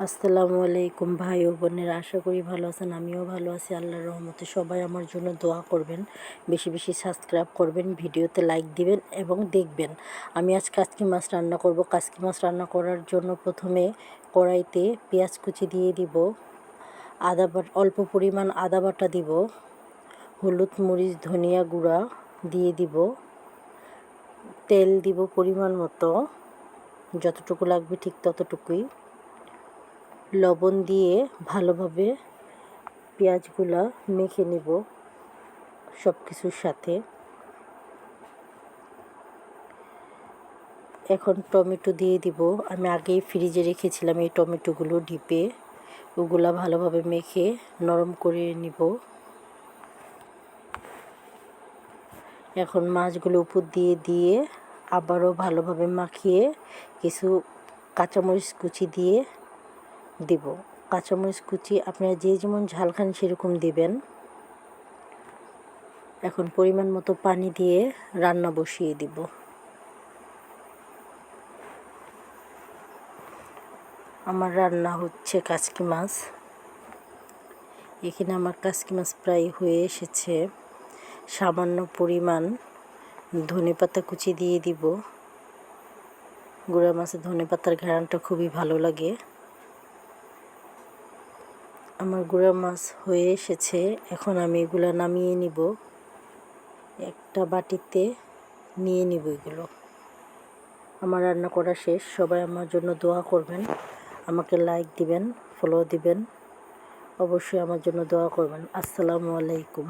আসসালামু আলাইকুম ভাই ও বোনেরা, আশা করি ভালো আছেন। আমিও ভালো আছি আল্লাহর রহমতে। সবাই আমার জন্য দোয়া করবেন, বেশি বেশি সাবস্ক্রাইব করবেন, ভিডিওতে লাইক দিবেন এবং দেখবেন। আমি আজ কাচকি মাছ রান্না করব। কাচকি মাছ রান্না করার জন্য প্রথমে কড়াইতে পেঁয়াজ কুচি দিয়ে দিব, অল্প পরিমাণ আদা বাটা দিব, হলুদ মরিচ ধনিয়া গুঁড়া দিয়ে দিব, তেল দিব পরিমাণ মতো, যতটুকু লাগবে ঠিক ততটুকুই, লবণ দিয়ে ভালোভাবে পেঁয়াজগুলা মেখে নেব সব কিছুর সাথে। এখন টমেটো দিয়ে দিব। আমি আগেই ফ্রিজে রেখেছিলাম এই টমেটোগুলো ডিপে, ওগুলা ভালোভাবে মেখে নরম করে নিব। এখন মাছগুলো উপর দিয়ে আবারও ভালোভাবে মাখিয়ে কিছু কাঁচামরিচ কুচি দিয়ে দিব। কাঁচামরিচ কুচি আপনারা যে যেমন ঝাল খান সেরকম দিবেন। এখন পরিমাণ মতো পানি দিয়ে রান্না বসিয়ে দিব। আমার রান্না হচ্ছে কাচকি মাছ। এখানে আমার কাচকি মাছ প্রায় হয়ে এসেছে। সামান্য পরিমাণ ধনেপাতা কুচি দিয়ে দিব। গুঁড়া মাছে ধনেপাতার ঘ্রাণটা খুবই ভালো লাগে। আমার গুঁড়া মাছ হয়ে এসেছে। এখন আমি এগুলো নামিয়ে নিব, একটা বাটিতে নিয়ে নিব এগুলো। আমার রান্না করা শেষ। সবাই আমার জন্য দোয়া করবেন, আমাকে লাইক দিবেন, ফলো দিবেন, অবশ্যই আমার জন্য দোয়া করবেন। আসসালামু আলাইকুম।